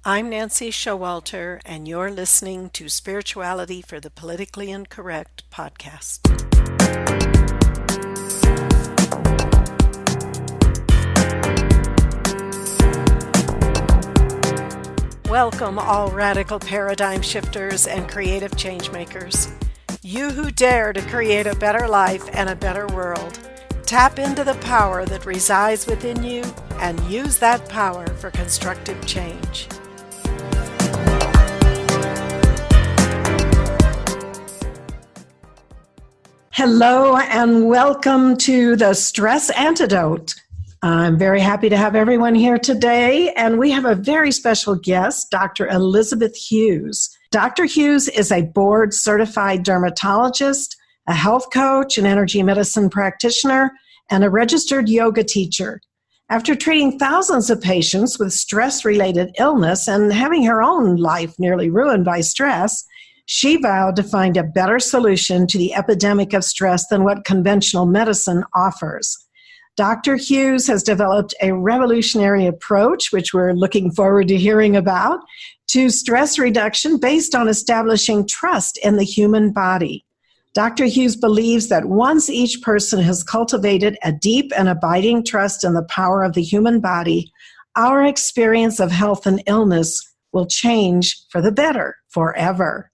I'm Nancy Showalter, and you're listening to Spirituality for the Politically Incorrect podcast. Welcome, all radical paradigm shifters and creative change makers. You who dare to create a better life and a better world. Tap into the power that resides within you and use that power for constructive change. Hello and welcome to the Stress Antidote. I'm very happy to have everyone here today, and we have a very special guest, Dr. Elizabeth Hughes. Dr. Hughes is a board-certified dermatologist, a health coach, an energy medicine practitioner, and a registered yoga teacher. After treating thousands of patients with stress-related illness and having her own life nearly ruined by stress, she vowed to find a better solution to the epidemic of stress than what conventional medicine offers. Dr. Hughes has developed a revolutionary approach, which we're looking forward to hearing about, to stress reduction based on establishing trust in the human body. Dr. Hughes believes that once each person has cultivated a deep and abiding trust in the power of the human body, our experience of health and illness will change for the better forever.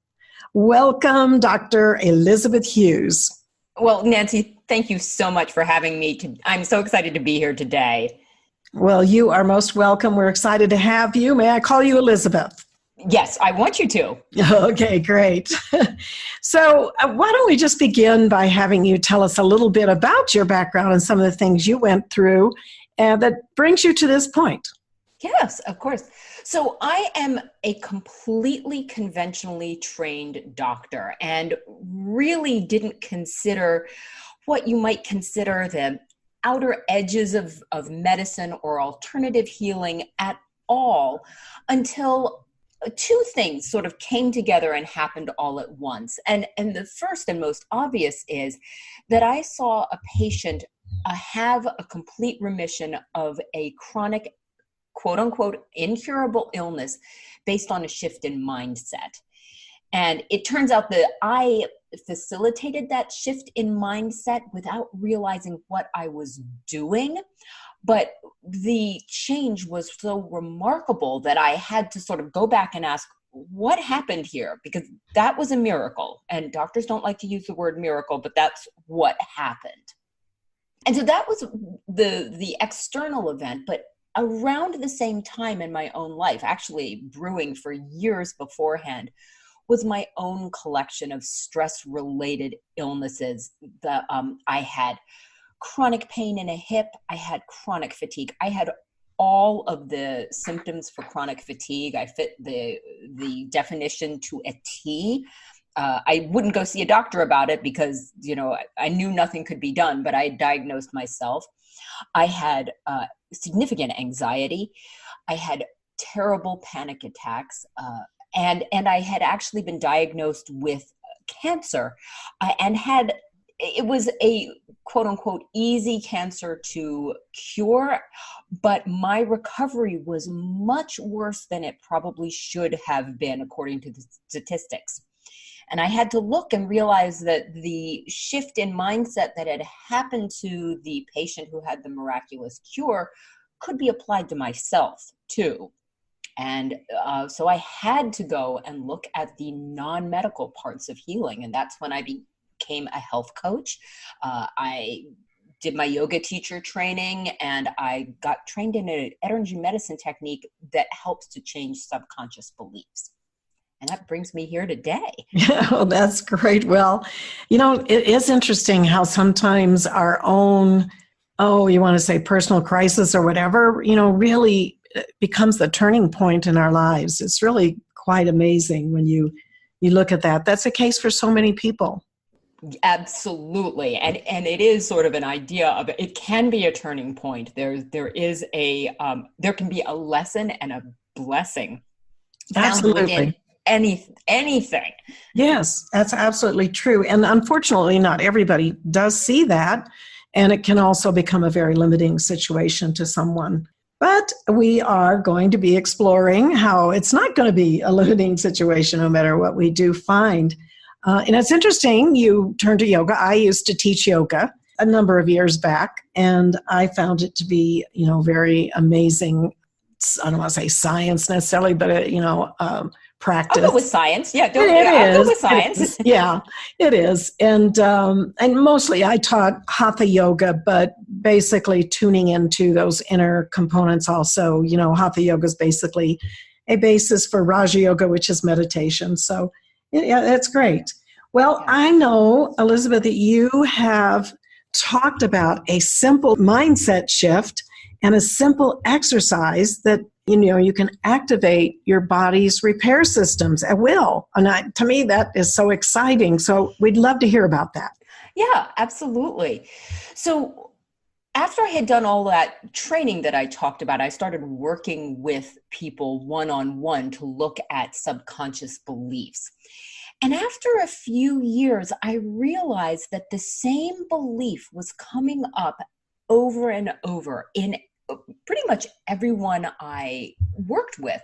Welcome, Dr. Elizabeth Hughes. Well, Nancy, thank you so much for having me. I'm so excited to be here today. Well, you are most welcome. We're excited to have you. May I call you Elizabeth? Yes, I want you to. Okay, great. So why don't we just begin by having you tell us a little bit about your background and some of the things you went through that brings you to this point. Yes, of course. So I am a completely conventionally trained doctor and really didn't consider what you might consider the outer edges of medicine or alternative healing at all until two things sort of came together and happened all at once. And the first and most obvious is that I saw a patient have a complete remission of a chronic, quote unquote, incurable illness based on a shift in mindset. And it turns out that I facilitated that shift in mindset without realizing what I was doing. But the change was so remarkable that I had to sort of go back and ask, what happened here? Because that was a miracle. And doctors don't like to use the word miracle, but that's what happened. And so that was the external event. But around the same time in my own life, actually brewing for years beforehand, was my own collection of stress-related illnesses. I had chronic pain in a hip. I had chronic fatigue. I had all of the symptoms for chronic fatigue. I fit the definition to a T. I wouldn't go see a doctor about it because, I knew nothing could be done, but I diagnosed myself. I had significant anxiety. I had terrible panic attacks. And I had actually been diagnosed with cancer it was a quote unquote easy cancer to cure, but my recovery was much worse than it probably should have been according to the statistics. And I had to look and realize that the shift in mindset that had happened to the patient who had the miraculous cure could be applied to myself too. And so I had to go and look at the non-medical parts of healing. And that's when I became a health coach. I did my yoga teacher training, and I got trained in an energy medicine technique that helps to change subconscious beliefs. And that brings me here today. Oh, that's great. Well, it is interesting how sometimes our own, you want to say personal crisis or whatever, really becomes the turning point in our lives. It's really quite amazing when you look at that. That's the case for so many people. Absolutely. And it is sort of an idea of it can be a turning point. There can be a lesson and a blessing. Absolutely. Anything. Yes, that's absolutely true. And unfortunately, not everybody does see that. And it can also become a very limiting situation to someone. But we are going to be exploring how it's not going to be a limiting situation no matter what we do find. And it's interesting, you turned to yoga. I used to teach yoga a number of years back, and I found it to be, very amazing. I don't want to say science necessarily, but, practice. I'll go with science. Yeah, I'll go with science. Yeah, it is. And mostly I taught hatha yoga, but basically tuning into those inner components also. Hatha yoga is basically a basis for Raja yoga, which is meditation. So yeah, that's great. Well, I know, Elizabeth, that you have talked about a simple mindset shift and a simple exercise that you can activate your body's repair systems at will. And to me, that is so exciting. So we'd love to hear about that. Yeah, absolutely. So after I had done all that training that I talked about, I started working with people one-on-one to look at subconscious beliefs. And after a few years, I realized that the same belief was coming up over and over in pretty much everyone I worked with.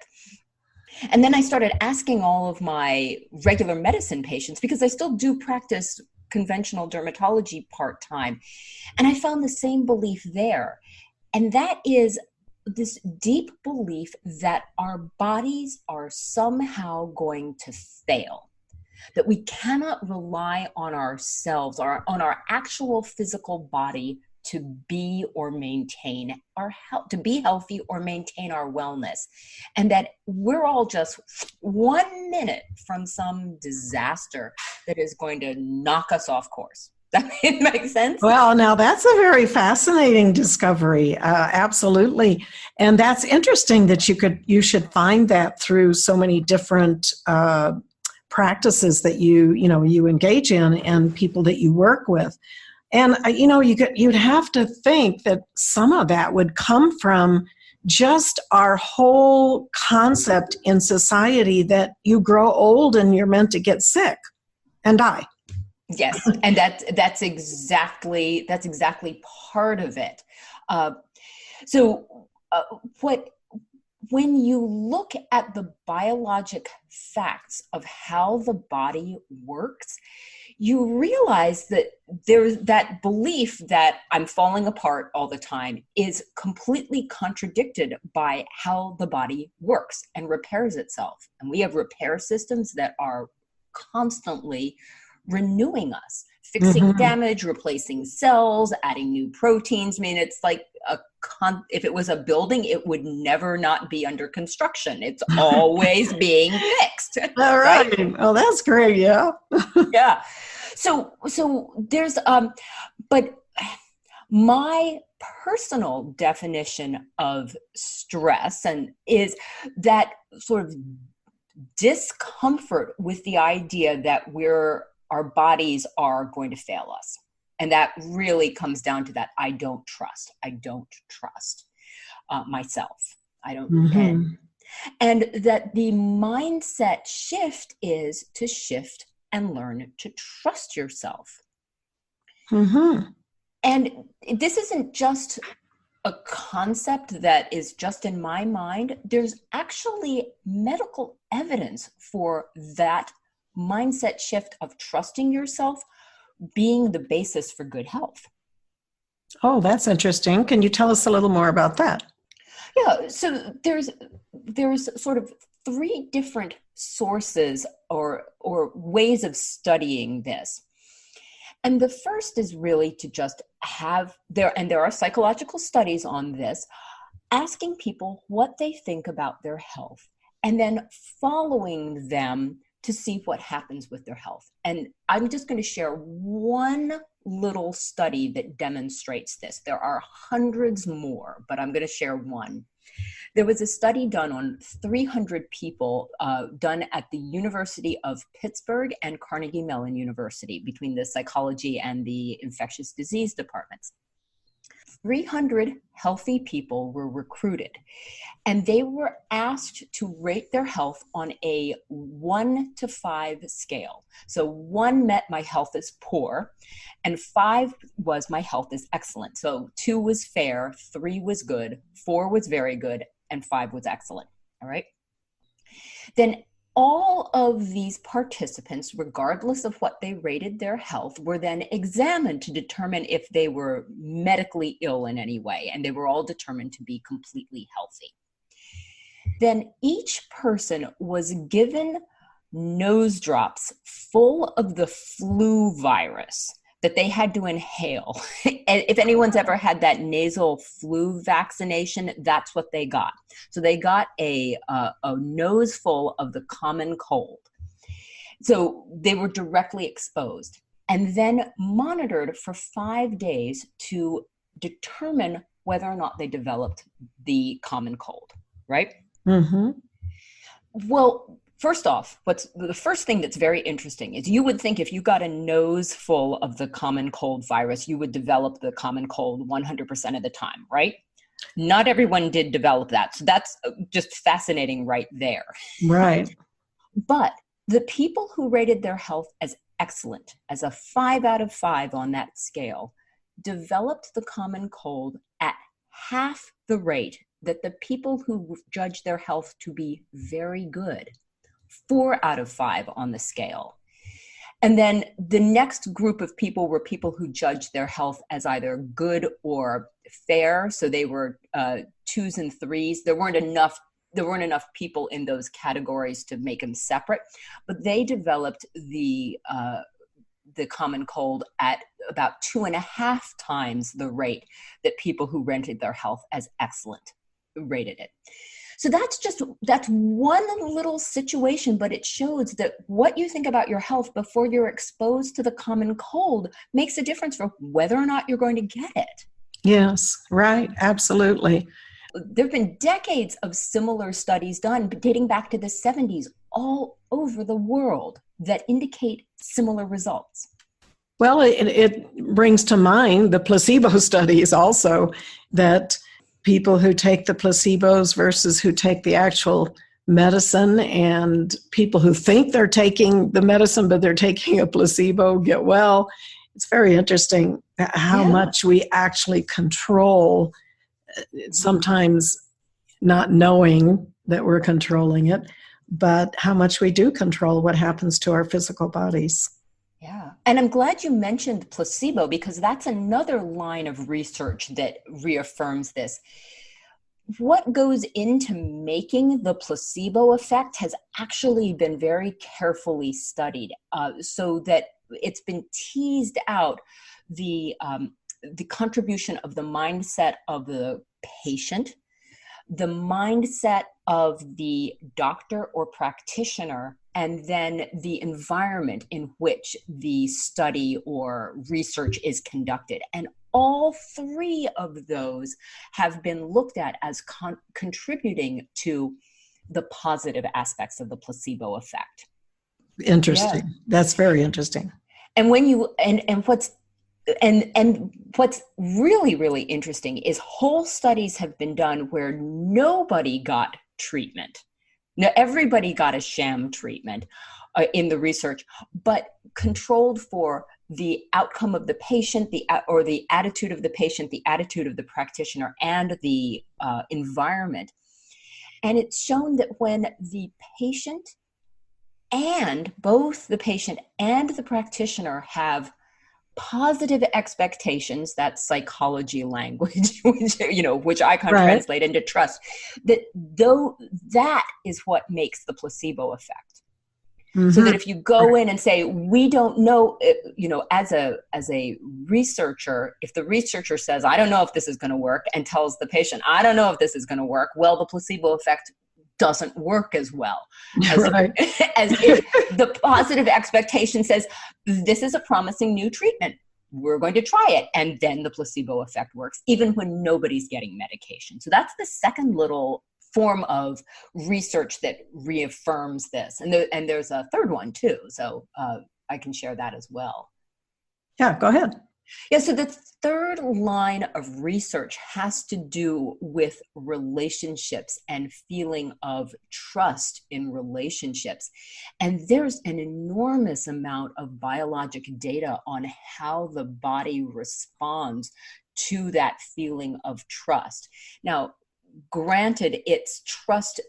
And then I started asking all of my regular medicine patients, because I still do practice conventional dermatology part-time. And I found the same belief there. And that is this deep belief that our bodies are somehow going to fail, that we cannot rely on ourselves or on our actual physical body to be or maintain our health, to be healthy or maintain our wellness. And that we're all just 1 minute from some disaster that is going to knock us off course. That makes sense? Well, now that's a very fascinating discovery. Absolutely. And that's interesting that you should find that through so many different practices that you engage in and people that you work with. And, you'd have to think that some of that would come from just our whole concept in society that you grow old and you're meant to get sick and die. Yes, and that's exactly part of it. When you look at the biologic facts of how the body works, you realize that there's that belief that I'm falling apart all the time is completely contradicted by how the body works and repairs itself. And we have repair systems that are constantly renewing us, fixing damage, replacing cells, adding new proteins. I mean, it's like if it was a building, it would never not be under construction. It's always being fixed. All right. Oh, that's great. Yeah. Yeah. So there's, but my personal definition of stress is that sort of discomfort with the idea that our bodies are going to fail us. And that really comes down to that I don't trust myself. I don't, and that the mindset shift is to shift and learn to trust yourself. And this isn't just a concept that is just in my mind. There's actually medical evidence for that mindset shift of trusting yourself being the basis for good health. Oh, that's interesting. Can you tell us a little more about that? Yeah, so there's sort of 3 different sources or ways of studying this. And the first is really to just there are psychological studies on this, asking people what they think about their health and then following them to see what happens with their health. And I'm just going to share one little study that demonstrates this. There are hundreds more, but I'm going to share one. There was a study done on 300 people done at the University of Pittsburgh and Carnegie Mellon University between the psychology and the infectious disease departments. 300 healthy people were recruited, and they were asked to rate their health on a 1 to 5 scale. So 1 meant my health is poor, and 5 was my health is excellent. So 2 was fair, 3 was good, 4 was very good, and 5 was excellent. All right. Then all of these participants, regardless of what they rated their health, were then examined to determine if they were medically ill in any way, and they were all determined to be completely healthy. Then each person was given nose drops full of the flu virus that they had to inhale. And if anyone's ever had that nasal flu vaccination, that's what they got. So they got a nose full of the common cold. So they were directly exposed and then monitored for 5 days to determine whether or not they developed the common cold, right? Mm-hmm. Well, first off, what's the first thing that's very interesting is you would think if you got a nose full of the common cold virus, you would develop the common cold 100% of the time, right? Not everyone did develop that. So that's just fascinating right there. Right. But the people who rated their health as excellent, as a 5 out of 5 on that scale, developed the common cold at half the rate that the people who judged their health to be very good, 4 out of 5 on the scale. And then the next group of people were people who judged their health as either good or fair. So they were 2s and 3s. There weren't enough people in those categories to make them separate, but they developed the common cold at about 2.5 times the rate that people who rated their health as excellent rated it. So that's one little situation, but it shows that what you think about your health before you're exposed to the common cold makes a difference for whether or not you're going to get it. Yes, right. Absolutely. There have been decades of similar studies done, dating back to the 70s, all over the world that indicate similar results. Well, it brings to mind the placebo studies also, that people who take the placebos versus who take the actual medicine, and people who think they're taking the medicine but they're taking a placebo get well. It's very interesting how much we actually control, sometimes not knowing that we're controlling it, but how much we do control what happens to our physical bodies. Yeah. And I'm glad you mentioned placebo, because that's another line of research that reaffirms this. What goes into making the placebo effect has actually been very carefully studied, so that it's been teased out the contribution of the mindset of the patient, the mindset of the doctor or practitioner, and then the environment in which the study or research is conducted. And all 3 of those have been looked at as contributing to the positive aspects of the placebo effect. Interesting. Yeah. That's very interesting. And when you and what's really, really interesting is whole studies have been done where nobody got treatment. Now, everybody got a sham treatment in the research, but controlled for the outcome of the patient, the attitude of the patient, the attitude of the practitioner, and the environment. And it's shown that when the patient and both the patient and the practitioner have positive expectations, that's psychology language, which I can translate into trust, that is what makes the placebo effect. Mm-hmm. So that if you go in and say, we don't know, as a researcher, if the researcher says, I don't know if this is going to work, and tells the patient, I don't know if this is going to work, well, the placebo effect doesn't work as well as if the positive expectation says, this is a promising new treatment, we're going to try it, and then the placebo effect works, even when nobody's getting medication. So that's the second little form of research that reaffirms this. And there's a third one too, so I can share that as well. Yeah, go ahead. Yeah, so the third line of research has to do with relationships and feeling of trust in relationships. And there's an enormous amount of biologic data on how the body responds to that feeling of trust. Now, granted, it's trust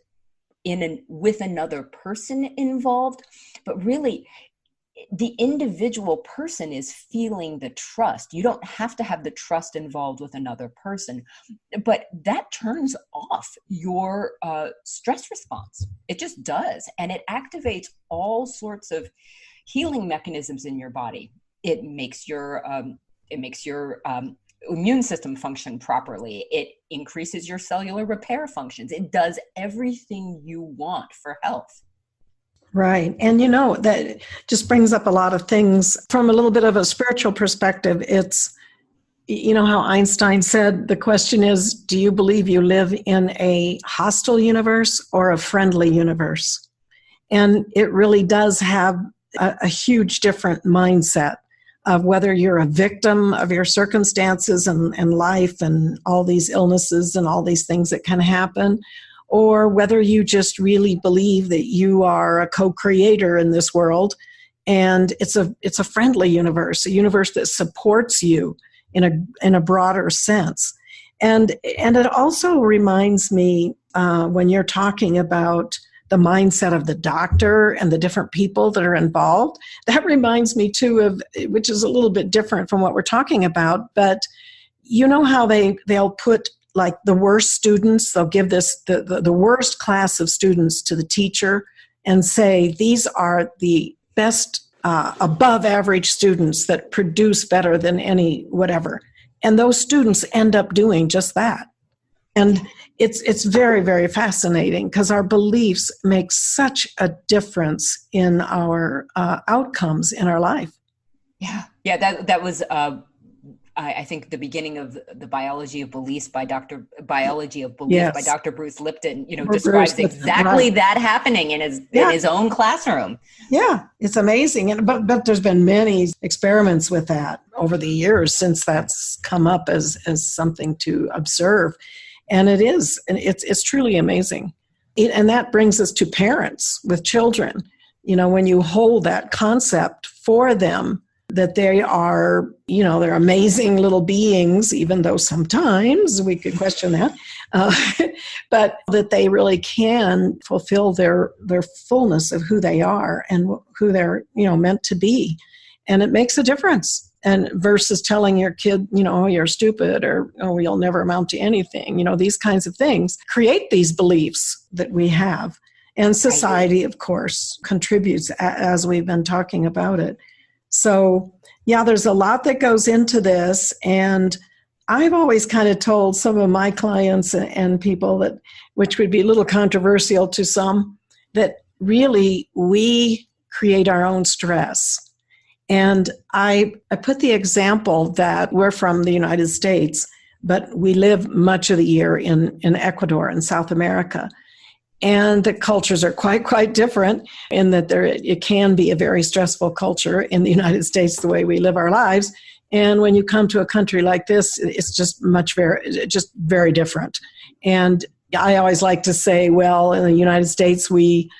with another person involved, but really the individual person is feeling the trust. You don't have to have the trust involved with another person, but that turns off your stress response. It just does. And it activates all sorts of healing mechanisms in your body. It makes your immune system function properly. It increases your cellular repair functions. It does everything you want for health. Right. And that just brings up a lot of things from a little bit of a spiritual perspective. It's, how Einstein said, the question is, do you believe you live in a hostile universe or a friendly universe? And it really does have a huge different mindset of whether you're a victim of your circumstances and life and all these illnesses and all these things that can happen, or whether you just really believe that you are a co-creator in this world, and it's a friendly universe, a universe that supports you in a broader sense. And it also reminds me when you're talking about the mindset of the doctor and the different people that are involved, that reminds me too of, which is a little bit different from what we're talking about, but you know how they'll put like the worst students, they'll give the worst class of students to the teacher and say, these are the best above average students that produce better than any whatever. And those students end up doing just that. And it's very, very fascinating because our beliefs make such a difference in our outcomes in our life. Yeah, that was I think the beginning of the Biology of Beliefs by Dr. Bruce Lipton, describes exactly that happening in his own classroom. Yeah, it's amazing. But there's been many experiments with that over the years since that's come up as something to observe. And it's truly amazing. And that brings us to parents with children. When you hold that concept for them, that they are, they're amazing little beings, even though sometimes we could question that, but that they really can fulfill their fullness of who they are and who they're, meant to be. And it makes a difference. And versus telling your kid, oh, you're stupid, or, oh, you'll never amount to anything, these kinds of things create these beliefs that we have. And society, of course, contributes as we've been talking about it. So, yeah, there's a lot that goes into this. And I've always kind of told some of my clients and people that, which would be a little controversial to some, that really we create our own stress. And I put the example that we're from the United States, but we live much of the year in Ecuador in South America. And the cultures are quite different in that it can be a very stressful culture in the United States, the way we live our lives. And when you come to a country like this, it's just very different. And I always like to say, well, in the United States, we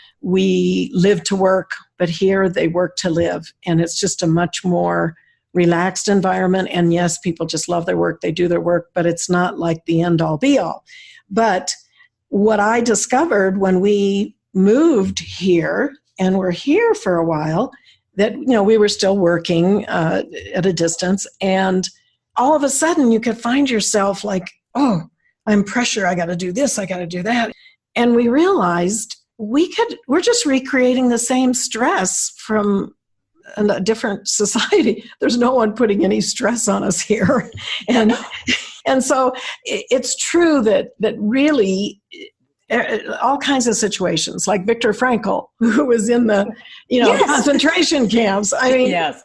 live to work, but here they work to live. And it's just a much more relaxed environment. And yes, people just love their work. They do their work, but it's not like the end all be all. But what I discovered when we moved here and were here for a while, that, we were still working at a distance. And all of a sudden you could find yourself like, oh, I'm pressure. I got to do this. I got to do that. And we realized we're just recreating the same stress from a different society. There's no one putting any stress on us here. And so it's true that really all kinds of situations, like Viktor Frankl, who was in the concentration camps. I mean, yes.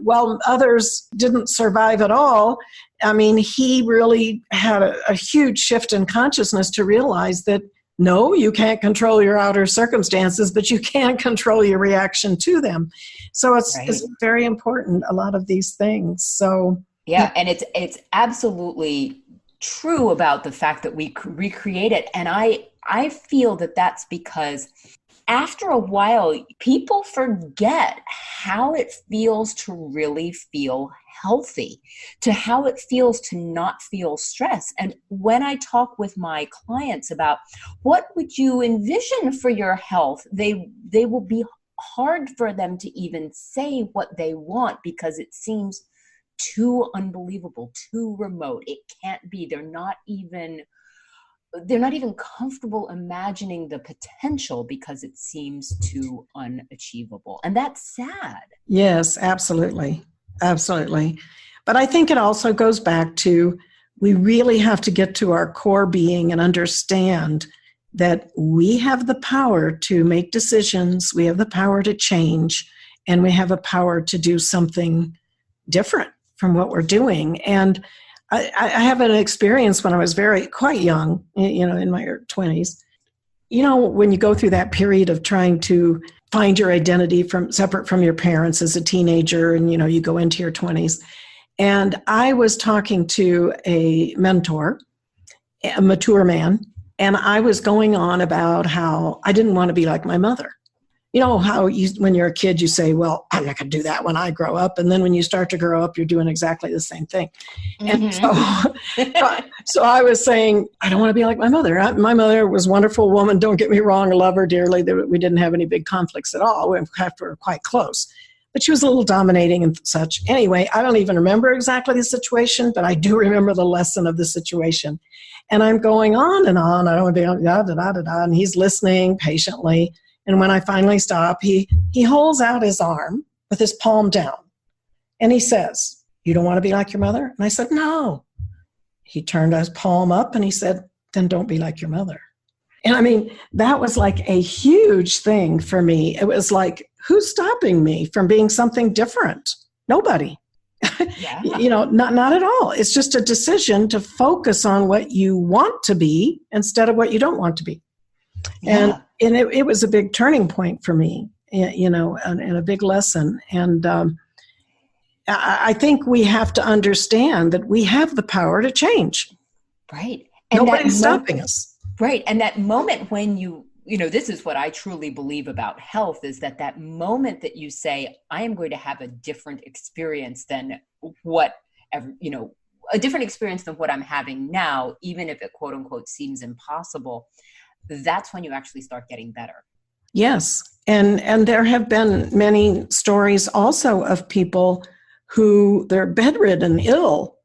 While others didn't survive at all, I mean, he really had a huge shift in consciousness to realize that no, you can't control your outer circumstances, but you can control your reaction to them. So it's very important, a lot of these things. So yeah, and it's absolutely true about the fact that we recreate it. And I feel that that's because after a while, people forget how it feels to really feel healthy, to how it feels to not feel stress. And when I talk with my clients about what would you envision for your health, they will be hard for them to even say what they want because it seems too unbelievable, too remote. It can't be. They're not even comfortable imagining the potential because it seems too unachievable. And that's sad. Yes, absolutely. Absolutely. But I think it also goes back to, we really have to get to our core being and understand that we have the power to make decisions, we have the power to change, and we have a power to do something different from what we're doing. And I have an experience when I was quite young, in my 20s. When you go through that period of trying to find your identity separate from your parents as a teenager, and you go into your 20s. And I was talking to a mentor, a mature man, and I was going on about how I didn't want to be like my mother. You know how when you're a kid, you say, well, I'm not going to do that when I grow up. And then when you start to grow up, you're doing exactly the same thing. Mm-hmm. And so I was saying, I don't want to be like my mother. My mother was a wonderful woman. Don't get me wrong. I love her dearly. We didn't have any big conflicts at all. In fact, we were quite close. But she was a little dominating and such. Anyway, I don't even remember exactly the situation, but I do remember the lesson of the situation. And I'm going on and on. I don't want to be da-da-da-da-da. And he's listening patiently. And when I finally stop, he holds out his arm with his palm down. And he says, you don't want to be like your mother? And I said, no. He turned his palm up and he said, then don't be like your mother. And I mean, that was like a huge thing for me. It was like, who's stopping me from being something different? Nobody. Yeah. Not at all. It's just a decision to focus on what you want to be instead of what you don't want to be. Yeah. And it was a big turning point for me, and a big lesson. And I think we have to understand that we have the power to change. Right. And nobody's stopping us. Right. And that moment when this is what I truly believe about health, is that moment that you say, I am going to have a different experience than a different experience than what I'm having now, even if it quote unquote seems impossible. That's when you actually start getting better. Yes. And there have been many stories also of people who they're bedridden, ill,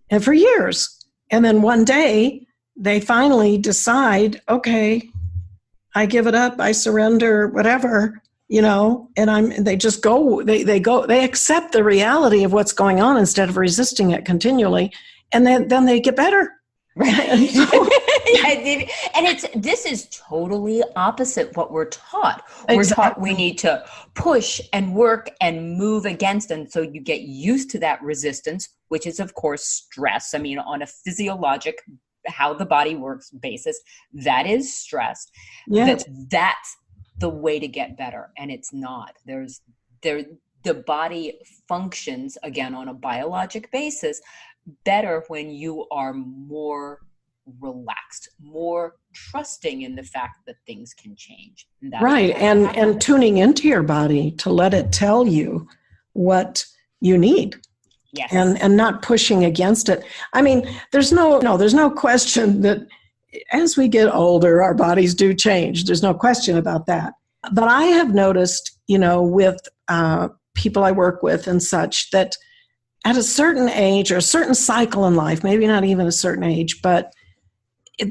and for years. And then one day they finally decide, okay, I give it up, I surrender, whatever, and they just go, they accept the reality of what's going on instead of resisting it continually. And then they get better. Right. And this is totally opposite what we're taught. We're taught we need to push and work and move against. And so you get used to that resistance, which is, of course, stress. I mean, on a physiologic, how the body works basis, that is stress. Yes. That's the way to get better. And it's not. The body functions, again, on a biologic basis better when you are more relaxed, more trusting in the fact that things can change. Right. And tuning into your body to let it tell you what you need. Yes. And not pushing against it. I mean, there's no question that as we get older, our bodies do change. There's no question about that. But I have noticed, with people I work with and such, that at a certain age or a certain cycle in life, maybe not even a certain age, but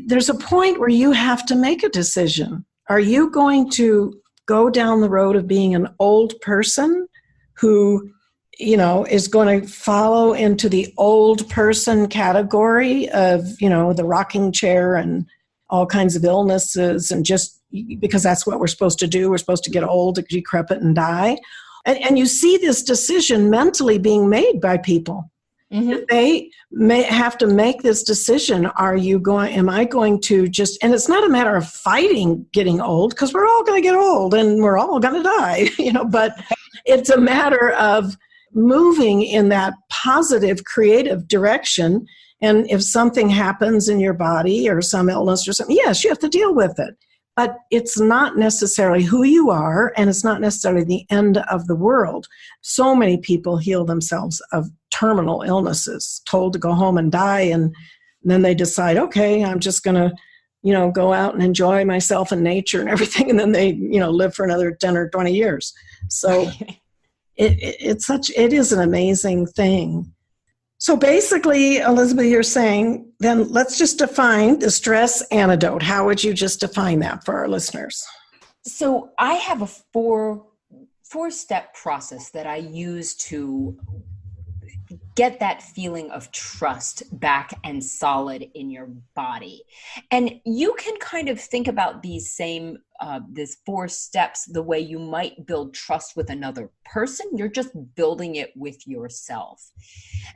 there's a point where you have to make a decision. Are you going to go down the road of being an old person who, is going to follow into the old person category of, the rocking chair and all kinds of illnesses, and just because that's what we're supposed to do, we're supposed to get old, decrepit, and die? And you see this decision mentally being made by people. They may have to make this decision. Am I going to just, and it's not a matter of fighting getting old, because we're all going to get old and we're all going to die, but it's a matter of moving in that positive, creative direction. And if something happens in your body or some illness or something, yes, you have to deal with it. But it's not necessarily who you are, and it's not necessarily the end of the world. So many people heal themselves of terminal illnesses, told to go home and die, and then they decide, okay, I'm just going to, go out and enjoy myself in nature and everything, and then they, live for another 10 or 20 years. So it is an amazing thing. So basically, Elizabeth, you're saying, then let's just define the stress antidote. How would you just define that for our listeners? So I have a four-step process that I use to get that feeling of trust back and solid in your body. And you can kind of think about these 4 steps the way you might build trust with another person. You're just building it with yourself.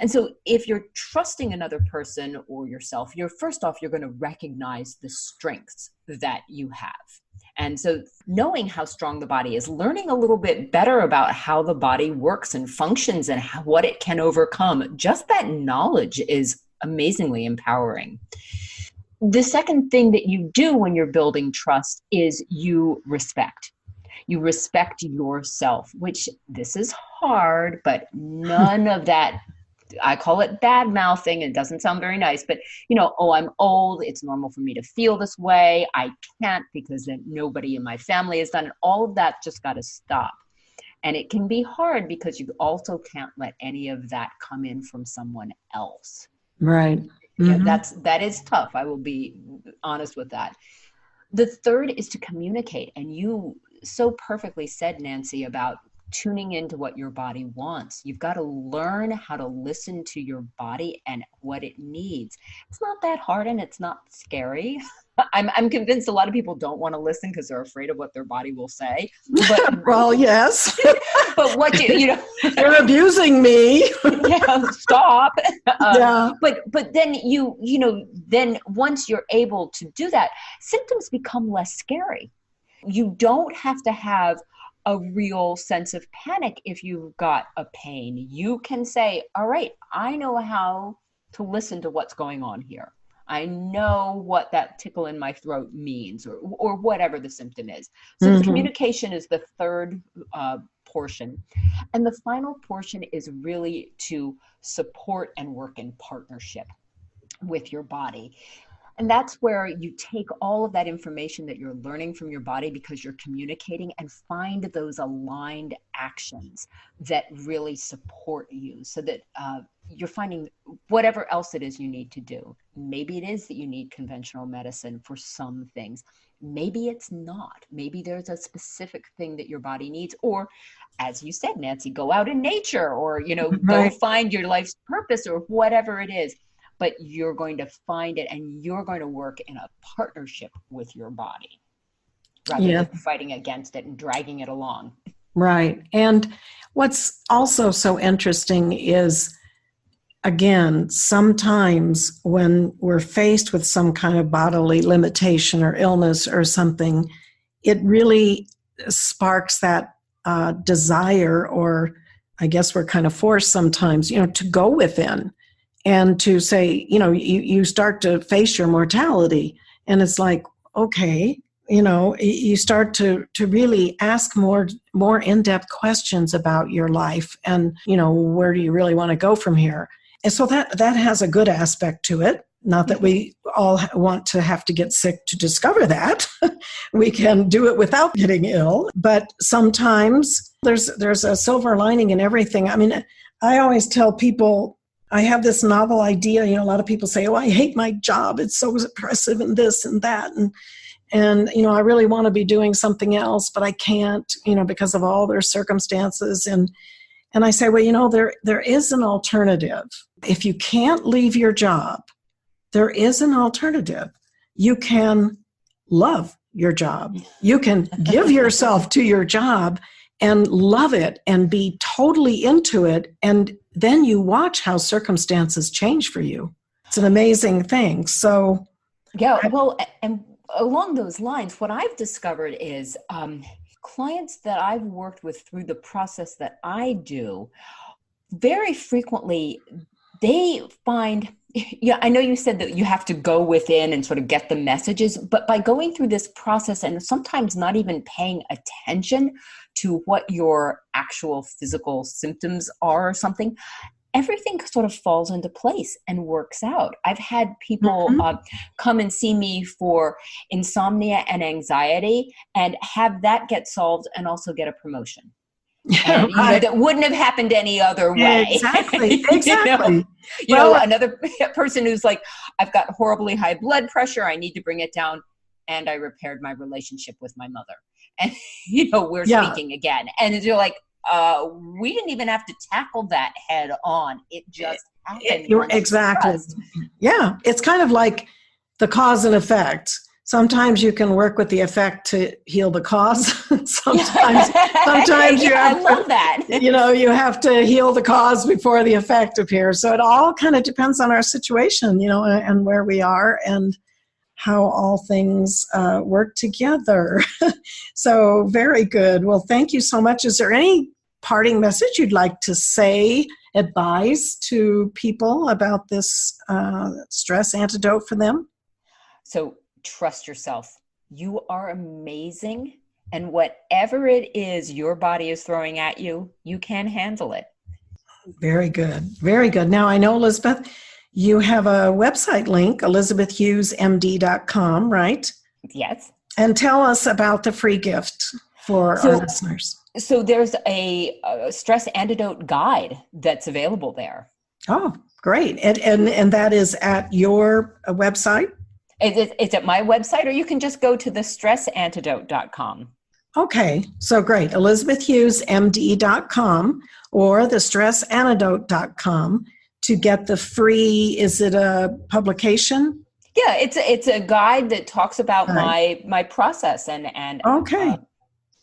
And so if you're trusting another person or yourself, you're going to recognize the strengths that you have. And so knowing how strong the body is, learning a little bit better about how the body works and functions and what it can overcome, just that knowledge is amazingly empowering. The second thing that you do when you're building trust is you respect. You respect yourself, which this is hard, but none of that, I call it bad mouthing. It doesn't sound very nice, but I'm old. It's normal for me to feel this way. I can't because then nobody in my family has done it. All of that just got to stop. And it can be hard because you also can't let any of that come in from someone else. Right. Mm-hmm. That is tough. I will be honest with that. The third is to communicate. And you so perfectly said, Nancy, about tuning into what your body wants. You've got to learn how to listen to your body and what it needs. It's not that hard and it's not scary. I'm convinced a lot of people don't want to listen because they're afraid of what their body will say. But, well, yes. But what they're abusing me. Yeah, stop. Yeah. But then then once you're able to do that, symptoms become less scary. You don't have to have a real sense of panic if you've got a pain. You can say, all right, I know how to listen to what's going on here. I know what that tickle in my throat means, or whatever the symptom is. So the communication is the third portion. And the final portion is really to support and work in partnership with your body. And that's where you take all of that information that you're learning from your body because you're communicating and find those aligned actions that really support you so that you're finding whatever else it is you need to do. Maybe it is that you need conventional medicine for some things. Maybe it's not. Maybe there's a specific thing that your body needs. Or, as you said, Nancy, go out in nature or, go find your life's purpose or whatever it is. But you're going to find it and you're going to work in a partnership with your body rather than fighting against it and dragging it along. Right. And what's also so interesting is, again, sometimes when we're faced with some kind of bodily limitation or illness or something, it really sparks that desire, or I guess we're kind of forced sometimes, to go within. And to say, you start to face your mortality, and it's like, okay, you start to really ask more in-depth questions about your life, and where do you really want to go from here? And so that has a good aspect to it. Not that we all want to have to get sick to discover that. We can do it without getting ill, but sometimes there's a silver lining in everything. I mean, I always tell people, I have this novel idea. A lot of people say, oh, I hate my job. It's so oppressive and this and that. And I really want to be doing something else, but I can't, because of all their circumstances. And I say, well, there is an alternative. If you can't leave your job, there is an alternative. You can love your job. You can give yourself to your job and love it and be totally into it. And then you watch how circumstances change for you. It's an amazing thing. So, yeah, well, and along those lines, what I've discovered is clients that I've worked with through the process that I do, very frequently, they find, yeah, I know you said that you have to go within and sort of get the messages, but by going through this process and sometimes not even paying attention to what your actual physical symptoms are or something, everything sort of falls into place and works out. I've had people come and see me for insomnia and anxiety and have that get solved and also get a promotion. And, you know, that wouldn't have happened any other way. Exactly. You know, another person who's like, I've got horribly high blood pressure. I need to bring it down. And I repaired my relationship with my mother. And, you know, we're speaking again. And you're like, we didn't even have to tackle that head on. It just happened. Exactly. Yeah. It's kind of like the cause and effect. Sometimes you can work with the effect to heal the cause. sometimes you have I love that. You know, you have to heal the cause before the effect appears. So it all kind of depends on our situation, you know, and where we are and how all things work together. So very good. Well, thank you so much. Is there any parting message you'd like to say, advise to people about this stress antidote for them? So trust yourself. You are amazing. And whatever it is your body is throwing at you, you can handle it. Very good. Very good. Now, I know, Elizabeth, you have a website link, elizabethhughesmd.com, right? Yes. And tell us about the free gift for our listeners. So there's a stress antidote guide that's available there. Oh, great. And that is at your website? It's at my website, or you can just go to thestressantidote.com. Okay, so great. elizabethhughesmd.com or thestressantidote.com to get the free, is it a publication? Yeah, it's a guide that talks about my process and okay.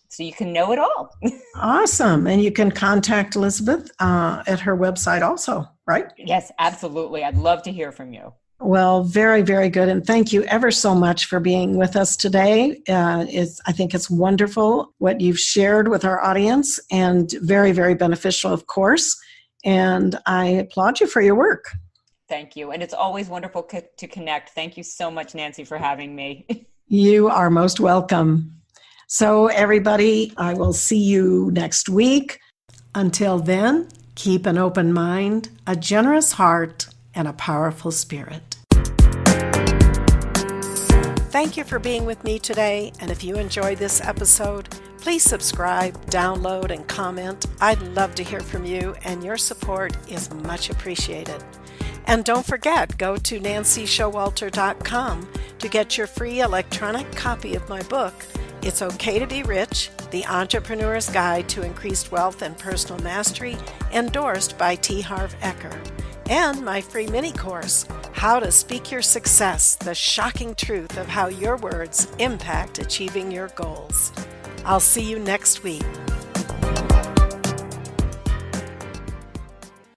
So you can know it all. Awesome. And you can contact Elizabeth at her website also, right? Yes, absolutely. I'd love to hear from you. Well, very, very good. And thank you ever so much for being with us today. I think it's wonderful what you've shared with our audience and very, very beneficial, of course. And I applaud you for your work. Thank you. And it's always wonderful to connect. Thank you so much, Nancy, for having me. You are most welcome. So everybody, I will see you next week. Until then, keep an open mind, a generous heart, and a powerful spirit. Thank you for being with me today, and if you enjoyed this episode, please subscribe, download, and comment. I'd love to hear from you, and your support is much appreciated. And don't forget, go to nancyshowalter.com to get your free electronic copy of my book, It's Okay to Be Rich, The Entrepreneur's Guide to Increased Wealth and Personal Mastery, endorsed by T. Harv Eker. And my free mini course, How to Speak Your Success, the shocking truth of how your words impact achieving your goals. I'll see you next week.